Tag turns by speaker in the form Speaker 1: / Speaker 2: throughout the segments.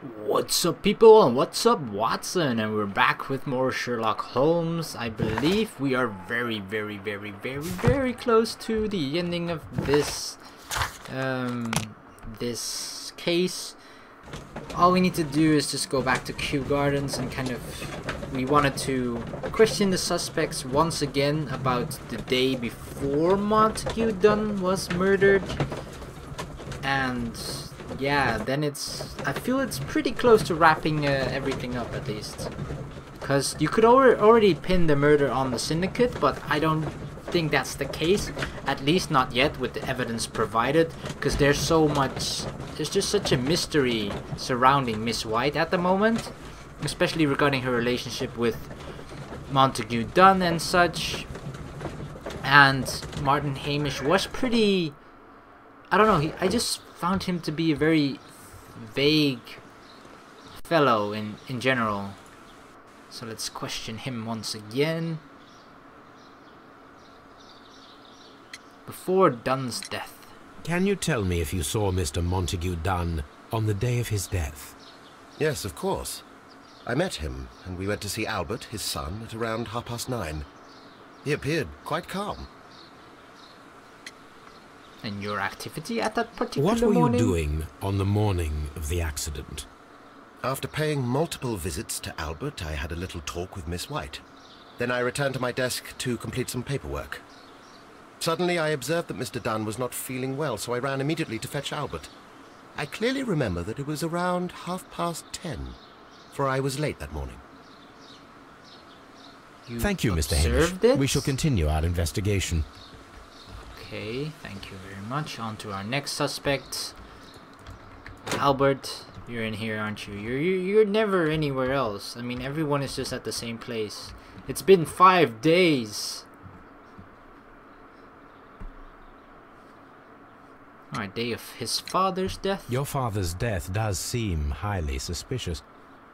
Speaker 1: What's up, people, and what's up, Watson? And we're back with more Sherlock Holmes. I believe we are very close to the ending of this this case. All we need to do is just go back to Kew Gardens and we wanted to question the suspects once again about the day before Montague Dunn was murdered. And yeah, then I feel it's pretty close to wrapping everything up, at least. Because you could already pin the murder on the syndicate, but I don't think that's the case. At least not yet, with the evidence provided. Because there's just such a mystery surrounding Miss White at the moment. Especially regarding her relationship with Montague Dunn and such. And Martin Hamish was pretty... I don't know, I just found him to be a very vague fellow in general. So let's question him once again. Before Dunn's death.
Speaker 2: Can you tell me if you saw Mr. Montague Dunn on the day of his death?
Speaker 3: Yes, of course. I met him, and we went to see Albert, his son, at around 9:30. He appeared quite calm.
Speaker 1: And your activity at that particular morning?
Speaker 2: What were you doing on the morning of the accident?
Speaker 3: After paying multiple visits to Albert, I had a little talk with Miss White. Then I returned to my desk to complete some paperwork. Suddenly I observed that Mr. Dunn was not feeling well, so I ran immediately to fetch Albert. I clearly remember that it was around 10:30, for I was late that morning.
Speaker 2: Thank you, Mr. Hamish. We shall continue our investigation.
Speaker 1: Okay, thank you very much. On to our next suspect. Albert, you're in here, aren't you? You're never anywhere else. I mean, everyone is just at the same place. It's been 5 days. Alright, day of his father's death.
Speaker 2: Your father's death does seem highly suspicious.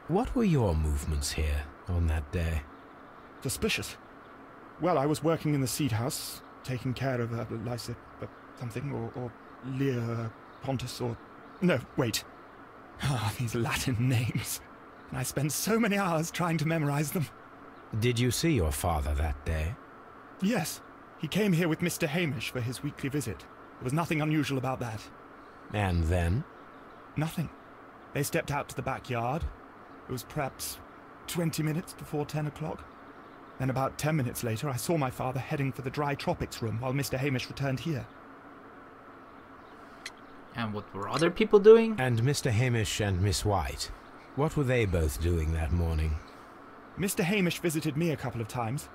Speaker 2: What were your movements here on that day?
Speaker 4: Suspicious? Well, I was working in the seed house, taking care of Lysa something, or Lear Pontus, or... No, wait. Ah, these Latin names. And I spent so many hours trying to memorize them.
Speaker 2: Did you see your father that day?
Speaker 4: Yes. He came here with Mr. Hamish for his weekly visit. There was nothing unusual about that.
Speaker 2: And then?
Speaker 4: Nothing. They stepped out to the backyard. It was perhaps 20 minutes before 10 o'clock. Then about 10 minutes later, I saw my father heading for the dry tropics room while Mr. Hamish returned here.
Speaker 1: And what were other people doing?
Speaker 2: And Mr. Hamish and Miss White, what were they both doing that morning?
Speaker 4: Mr. Hamish visited me a couple of times.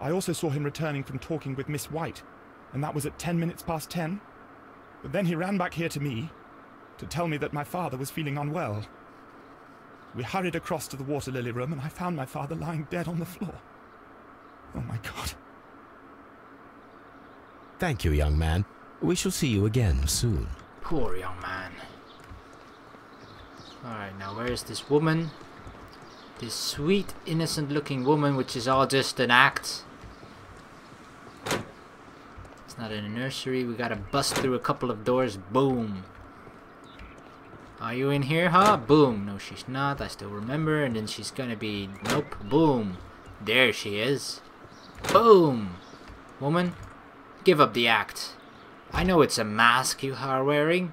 Speaker 4: I also saw him returning from talking with Miss White, and that was at 10:10. But then he ran back here to me to tell me that my father was feeling unwell. We hurried across to the water lily room, and I found my father lying dead on the floor. Oh my God.
Speaker 2: Thank you, young man. We shall see you again soon.
Speaker 1: Poor young man. Alright, now where is this woman? This sweet, innocent-looking woman, which is all just an act. It's not in a nursery. We gotta bust through a couple of doors. Boom. Are you in here, huh? Boom. No, she's not. I still remember. And then she's gonna be... Nope. Boom. There she is. Boom. Woman, give up the act. I know it's a mask you are wearing.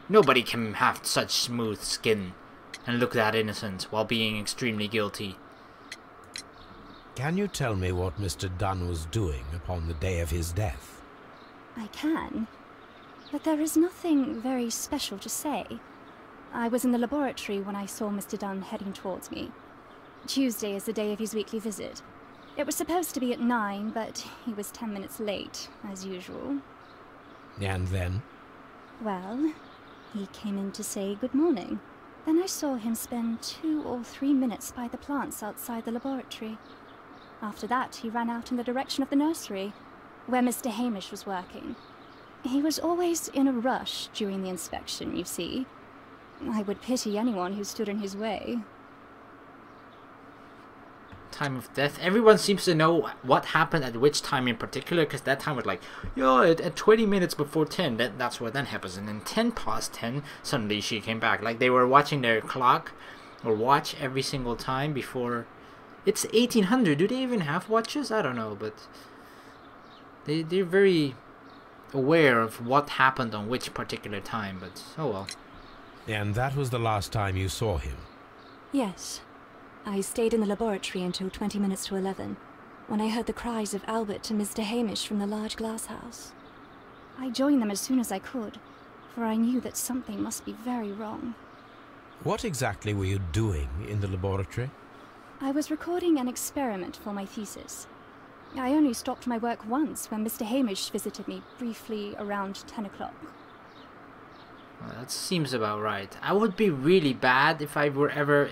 Speaker 1: Nobody can have such smooth skin and look that innocent while being extremely guilty.
Speaker 2: Can you tell me what Mr. Dunn was doing upon the day of his death?
Speaker 5: I can. But there is nothing very special to say. I was in the laboratory when I saw Mr. Dunn heading towards me. Tuesday is the day of his weekly visit. It was supposed to be at 9, but he was 10 minutes late, as usual.
Speaker 2: And then?
Speaker 5: Well, he came in to say good morning. Then I saw him spend 2 or 3 minutes by the plants outside the laboratory. After that, he ran out in the direction of the nursery, where Mr. Hamish was working. He was always in a rush during the inspection, you see. I would pity anyone who stood in his way.
Speaker 1: time of death. Everyone seems to know what happened at which time in particular, because that time was like, yo, at 20 minutes before 10, that's what then happens. And then 10 past 10, suddenly she came back. Like they were watching their clock or watch every single time before. It's 1800. Do they even have watches? I don't know, but they're very aware of what happened on which particular time, but oh well.
Speaker 2: And that was the last time you saw him?
Speaker 5: Yes. I stayed in the laboratory until 20 minutes to 11, when I heard the cries of Albert and Mr. Hamish from the large glass house. I joined them as soon as I could, for I knew that something must be very wrong.
Speaker 2: What exactly were you doing in the laboratory?
Speaker 5: I was recording an experiment for my thesis. I only stopped my work once when Mr. Hamish visited me briefly around 10 o'clock.
Speaker 1: Well, that seems about right. I would be really bad if I were ever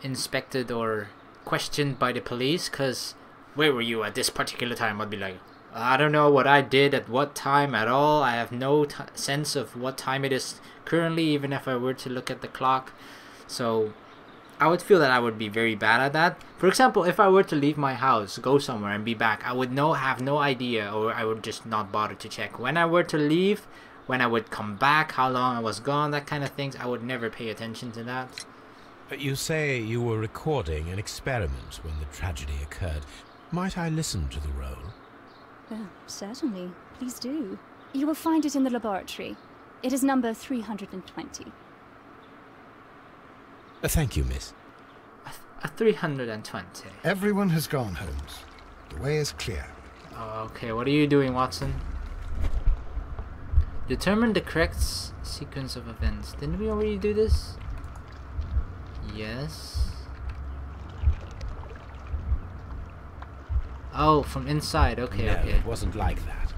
Speaker 1: inspected or questioned by the police, because where were you at this particular time? I'd be like, I don't know what I did at what time at all. I have no sense of what time it is currently, even if I were to look at the clock. So I would feel that I would be very bad at that. For example, if I were to leave my house, go somewhere and be back, I would have no idea, or I would just not bother to check when I were to leave, when I would come back, how long I was gone, that kind of things. I would never pay attention to that.
Speaker 2: You say you were recording an experiment when the tragedy occurred. Might I listen to the roll?
Speaker 5: Certainly. Please do. You will find it in the laboratory. It is number 320.
Speaker 2: Thank you, miss.
Speaker 1: A 320.
Speaker 6: Everyone has gone, Holmes. The way is clear.
Speaker 1: Okay, what are you doing, Watson? Determine the correct sequence of events. Didn't we already do this? Yes. Oh, from inside. Okay,
Speaker 2: No,
Speaker 1: okay.
Speaker 2: it wasn't like that.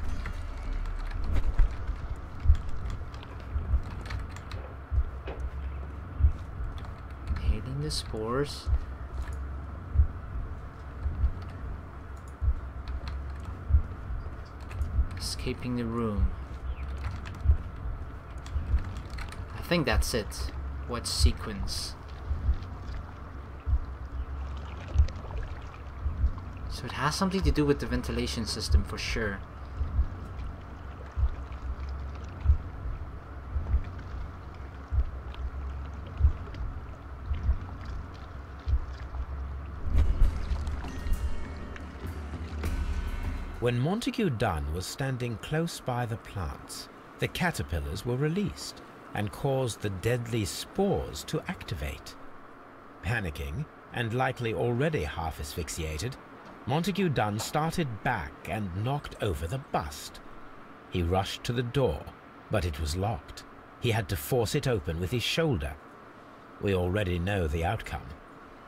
Speaker 1: Inhaling the spores. Escaping the room. I think that's it. What sequence? So it has something to do with the ventilation system for sure.
Speaker 2: When Montague Dunn was standing close by the plants, the caterpillars were released and caused the deadly spores to activate. Panicking, and likely already half asphyxiated, Montague Dunn started back and knocked over the bust. He rushed to the door, but it was locked. He had to force it open with his shoulder. We already know the outcome.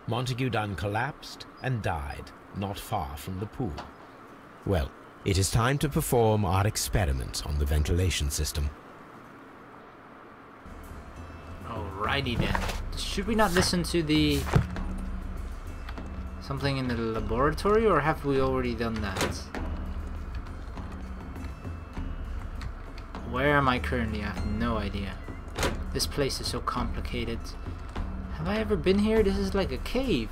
Speaker 2: Montague Dunn collapsed and died not far from the pool. Well, it is time to perform our experiment on the ventilation system.
Speaker 1: Alrighty then. Should we not listen to the something in the laboratory, or have we already done that? Where am I currently? I have no idea. This place is so complicated. Have I ever been here? This is like a cave.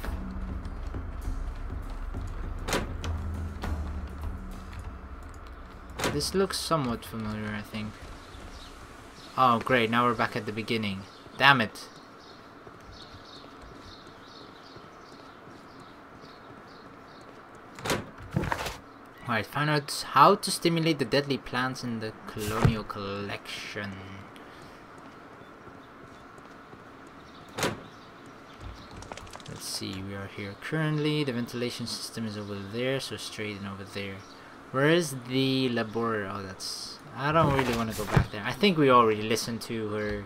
Speaker 1: This looks somewhat familiar, I think. Oh great, now we're back at the beginning. Damn it. Alright, find out how to stimulate the deadly plants in the colonial collection. Let's see, we are here currently. The ventilation system is over there, so straight and over there. Where is the laboratory? Oh, that's... I don't really want to go back there. I think we already listened to her.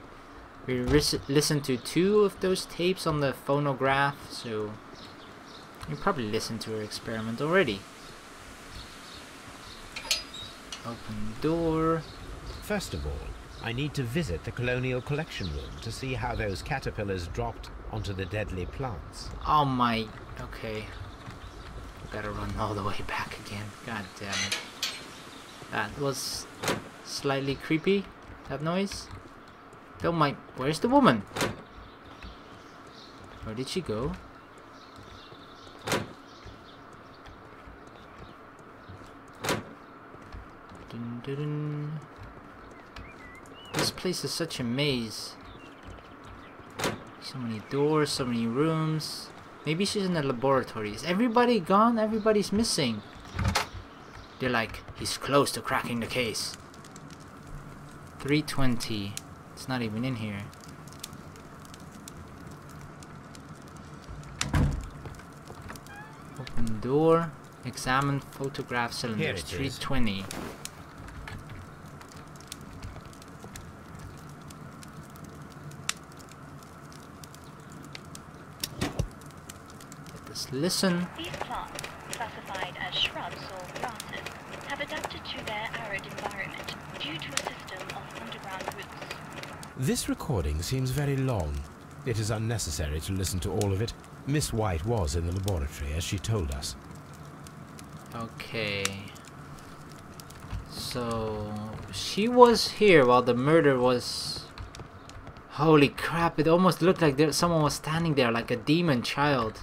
Speaker 1: We listened to 2 of those tapes on the phonograph, so you probably listened to her experiment already. Open door.
Speaker 2: First of all, I need to visit the colonial collection room to see how those caterpillars dropped onto the deadly plants.
Speaker 1: Oh my... Okay. Gotta run all the way back again. God damn it. That was slightly creepy, that noise. Don't mind. Where's the woman? Where did she go? This place is such a maze. So many doors, so many rooms. Maybe she's in the laboratory. Is everybody gone? Everybody's missing. They're like, he's close to cracking the case. 320. It's not even in here. Open door. Examine photograph cylinders. 320. Let us listen.
Speaker 7: These plants, classified as shrubs or grasses, have adapted to their arid environment due to a system of underground roots.
Speaker 2: This recording seems very long. It is unnecessary to listen to all of it. Miss White was in the laboratory, as she told us.
Speaker 1: Okay. So she was here while the murder was... Holy crap, it almost looked like someone was standing there like a demon child.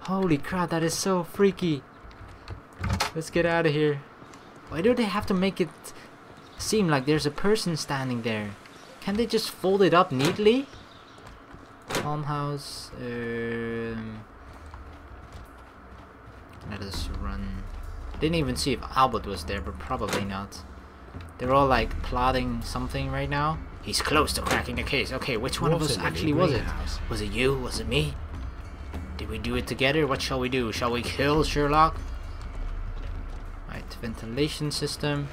Speaker 1: Holy crap, that is so freaky. Let's get out of here. Why do they have to make it seem like there's a person standing there? Can't they just fold it up neatly? Farmhouse. Let us run. Didn't even see if Albert was there, but probably not. They're all like plotting something right now. He's close to cracking the case. Okay, which one of us actually was it? Was it you? Was it me? Did we do it together? What shall we do? Shall we kill Sherlock? Right, ventilation system.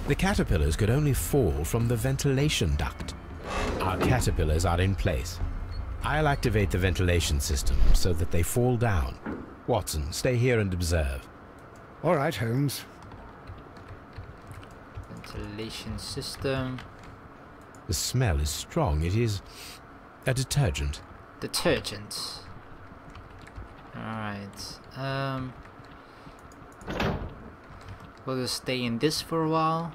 Speaker 2: The caterpillars could only fall from the ventilation duct. Our caterpillars are in place. I'll activate the ventilation system so that they fall down. Watson, stay here and observe.
Speaker 6: All right, Holmes.
Speaker 1: Ventilation system.
Speaker 2: The smell is strong. It is a detergent.
Speaker 1: Detergent. Alright. We'll just stay in this for a while.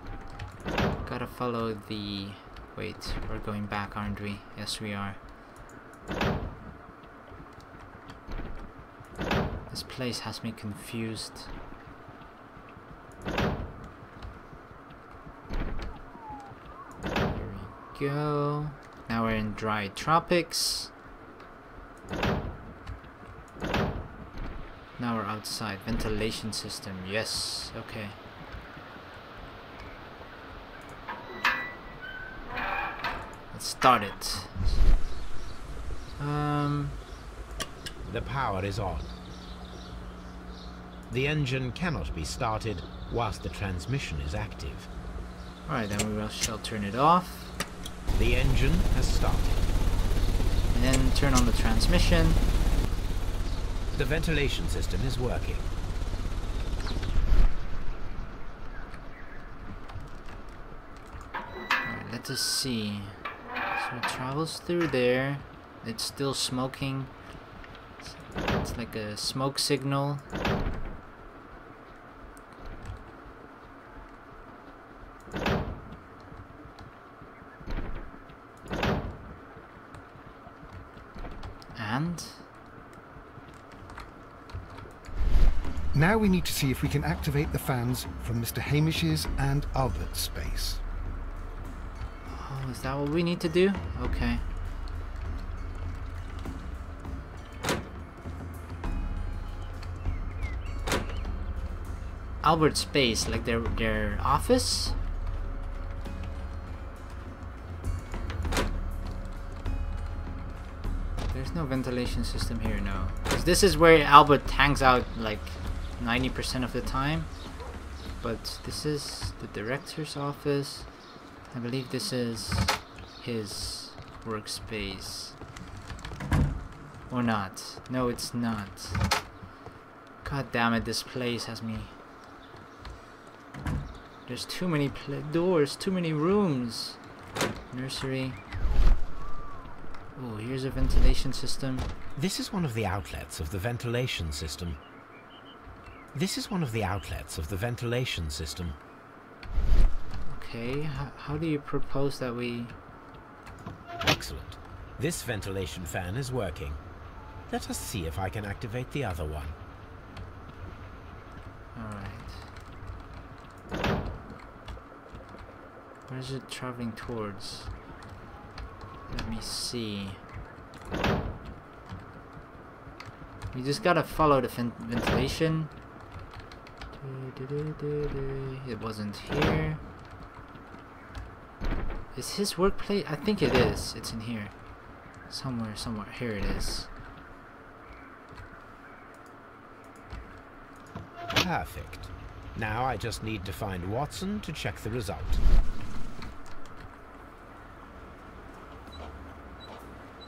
Speaker 1: Gotta follow the... Wait, we're going back, aren't we? Yes, we are. This place has me confused. Here we go. Now we're in dry tropics. Now we're outside. Ventilation system. Yes. Okay. Let's start it.
Speaker 2: The power is on. The engine cannot be started whilst the transmission is active.
Speaker 1: Alright, then we shall turn it off.
Speaker 2: The engine has started.
Speaker 1: And then turn on the transmission.
Speaker 2: The ventilation system is working.
Speaker 1: Alright, let us see. So it travels through there. It's still smoking. It's like a smoke signal. And
Speaker 6: Now we need to see if we can activate the fans from Mr. Hamish's and Albert's space.
Speaker 1: oh, is that what we need to do? Okay. Albert's space, like their office? There's no ventilation system here, no. 'Cause this is where Albert hangs out like 90% of the time. But this is the director's office. I believe this is his workspace. Or not. No, it's not. God damn it, this place has me... There's too many doors, too many rooms. Nursery. Oh, here's a ventilation system.
Speaker 2: This is one of the outlets of the ventilation system. This is one of the outlets of the ventilation system.
Speaker 1: Okay, how do you propose that we...
Speaker 2: Excellent. This ventilation fan is working. Let us see if I can activate the other one.
Speaker 1: Alright. Where is it traveling towards? Let me see. You just gotta follow the ventilation. It wasn't here. Is his workplace? I think it is. It's in here. Somewhere. Here it is.
Speaker 2: Perfect. Now I just need to find Watson to check the result.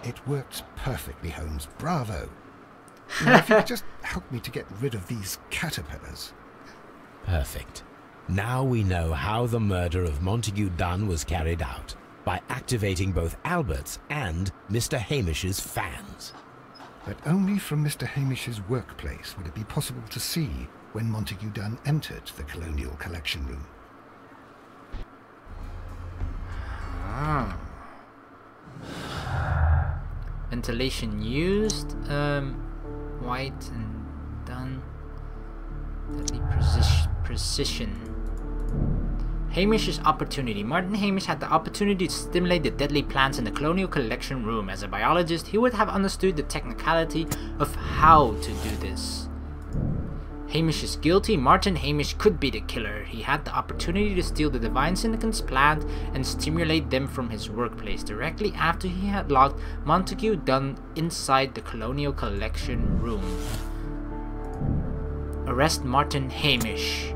Speaker 6: It works perfectly, Holmes. Bravo. Now, if you could just help me to get rid of these caterpillars.
Speaker 2: Perfect. Now we know how the murder of Montague Dunn was carried out, by activating both Albert's and Mr. Hamish's fans.
Speaker 6: But only from Mr. Hamish's workplace would it be possible to see when Montague Dunn entered the Colonial Collection Room.
Speaker 1: Ah. Ventilation used. White and Dunn. Deadly precision. Hamish's opportunity. Martin Hamish had the opportunity to stimulate the deadly plants in the Colonial Collection Room. As a biologist, he would have understood the technicality of how to do this. Hamish is guilty. Martin Hamish could be the killer. He had the opportunity to steal the Divine Syndicant's plant and stimulate them from his workplace directly after he had locked Montague Dunn inside the Colonial Collection Room. Arrest Martin Hamish.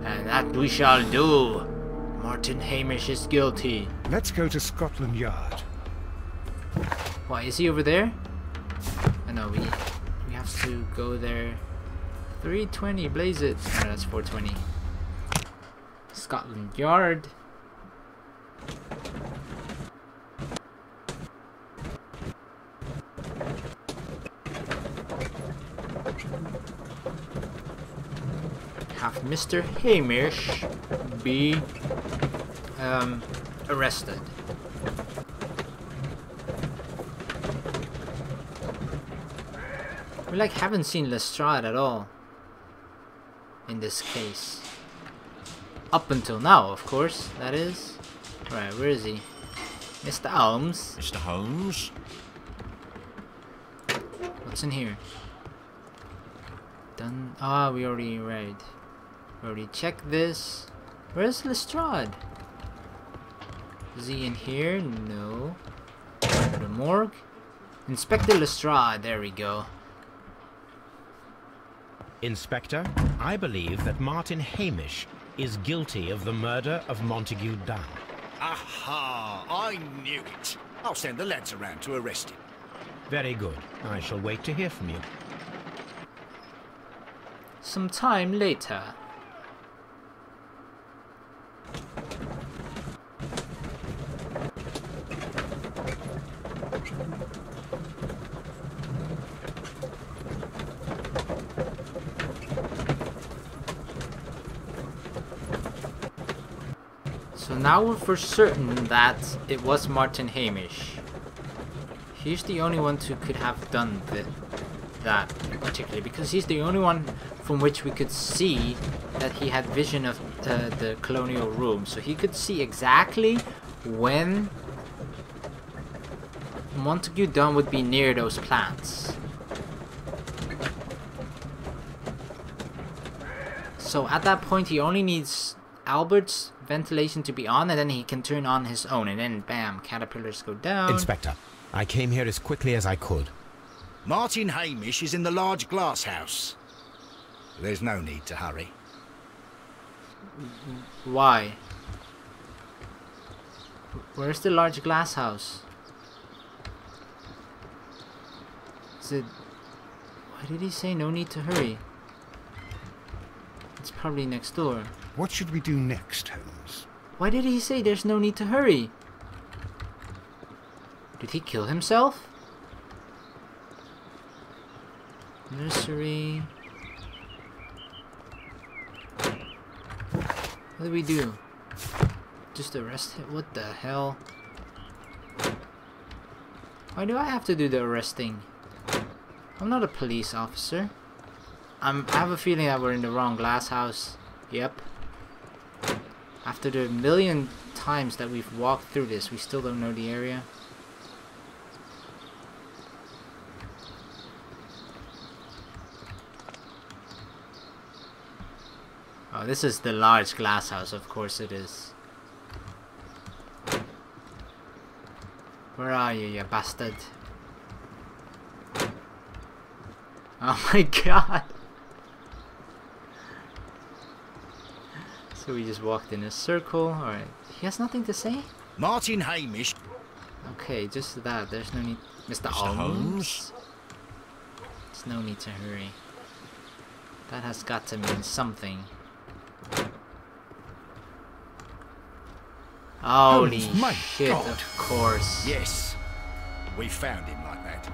Speaker 1: And that we shall do. Martin Hamish is guilty.
Speaker 6: Let's go to Scotland Yard.
Speaker 1: Why, is he over there? Oh no, we have to go there. 320, blaze it. Oh, no, that's 420. Scotland Yard. Have Mr. Hamish be arrested. We like haven't seen Lestrade at all in this case. Up until now, of course, that is. Right, where is he? Mr. Holmes.
Speaker 8: Mr. Holmes?
Speaker 1: What's in here? Done. Ah, we already read. We already checked this. Where's Lestrade? Is he in here? No. The morgue? Inspector Lestrade, there we go.
Speaker 2: Inspector, I believe that Martin Hamish is guilty of the murder of Montague Dunn.
Speaker 8: Aha! I knew it. I'll send the lads around to arrest him.
Speaker 2: Very good. I shall wait to hear from you.
Speaker 1: Some time later. So now we're for certain that it was Martin Hamish. He's the only one who could have done that particularly, because he's the only one from which we could see that he had vision of the colonial room. So he could see exactly when Montague Dunn would be near those plants. So at that point he only needs Albert's ventilation to be on, and then he can turn on his own, and then bam, caterpillars go down.
Speaker 2: Inspector, I came here as quickly as I could.
Speaker 8: Martin Hamish is in the large glass house. There's no need to hurry.
Speaker 1: Why? Where's the large glass house? Is it... Why did he say no need to hurry? It's probably next door.
Speaker 6: What should we do next, Holmes?
Speaker 1: Why did he say there's no need to hurry? Did he kill himself? Nursery. What do we do? Just arrest him? What the hell? Why do I have to do the arresting? I'm not a police officer. I have a feeling that we're in the wrong glass house. Yep. After the million times that we've walked through this, we still don't know the area. Oh, this is the large glass house, of course it is. Where are you, you bastard? Oh my god! So we just walked in a circle. Alright. He has nothing to say?
Speaker 8: Martin Hamish.
Speaker 1: Okay, just that. There's no need. Mr. Holmes? There's no need to hurry. That has got to mean something. Holy shit, of course.
Speaker 8: Yes. We found him like that.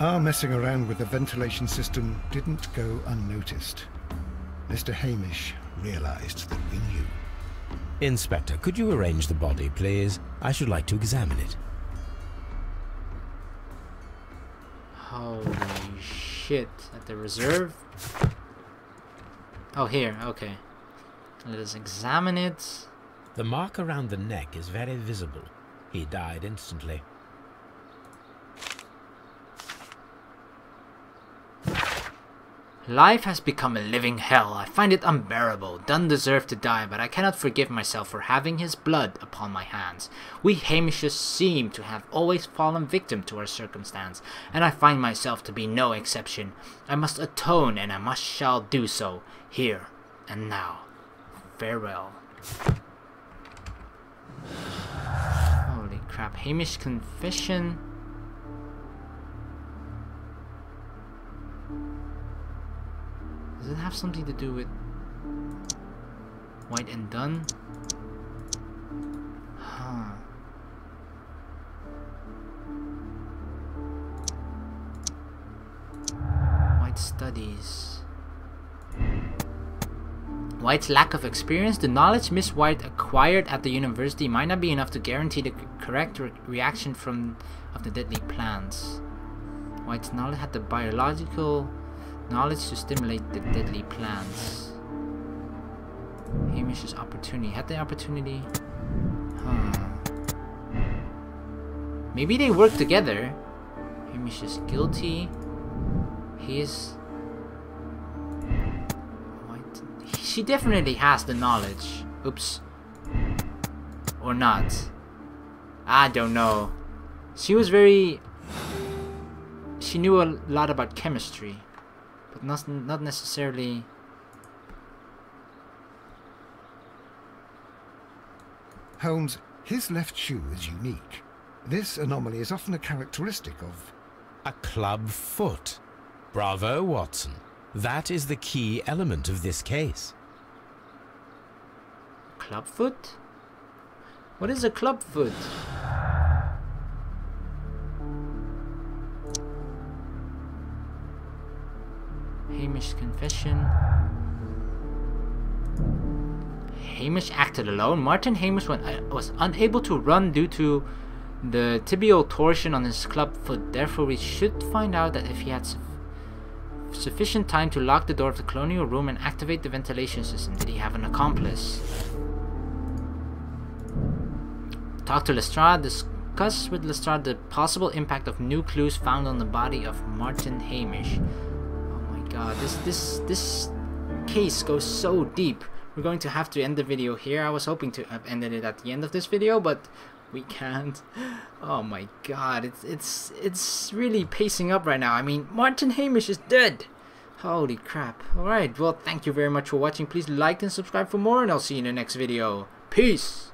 Speaker 6: Our messing around with the ventilation system didn't go unnoticed. Mr. Hamish realized that we knew.
Speaker 2: Inspector, could you arrange the body, please? I should like to examine it.
Speaker 1: Holy shit. At the reserve? Oh, here. Okay. Let us examine it.
Speaker 2: The mark around the neck is very visible. He died instantly.
Speaker 1: Life has become a living hell. I find it unbearable. Dunn deserved to die, but I cannot forgive myself for having his blood upon my hands. We Hamishes seem to have always fallen victim to our circumstance, and I find myself to be no exception. I must atone, and I shall do so, here and now. Farewell. Holy crap. Hamish confession. Does it have something to do with White and Dunn? Huh. White studies. White's lack of experience. The knowledge Miss White acquired at the university might not be enough to guarantee the correct reaction of the deadly plants. White's knowledge had the biological knowledge to stimulate the deadly plants. Hamish's opportunity. Had the opportunity? Huh. Maybe they work together. Hamish is guilty. He is... What? She definitely has the knowledge. Oops. Or not. I don't know. She was very... She knew a lot about chemistry. But not necessarily...
Speaker 6: Holmes, his left shoe is unique. This anomaly is often a characteristic of...
Speaker 2: A club foot. Bravo, Watson. That is the key element of this case.
Speaker 1: Clubfoot? What is a clubfoot? Hamish confession. Hamish acted alone. Martin Hamish was unable to run due to the tibial torsion on his club foot. Therefore, we should find out that if he had sufficient time to lock the door of the colonial room and activate the ventilation system. Did he have an accomplice? Talk to Lestrade. Discuss with Lestrade the possible impact of new clues found on the body of Martin Hamish. Oh my god, this case goes so deep. We're going to have to end the video here. I was hoping to have ended it at the end of this video, but we can't. Oh my god, it's really pacing up right now. I mean, Martin Hamish is dead. Holy crap. Alright, well, thank you very much for watching. Please like and subscribe for more, and I'll see you in the next video. Peace!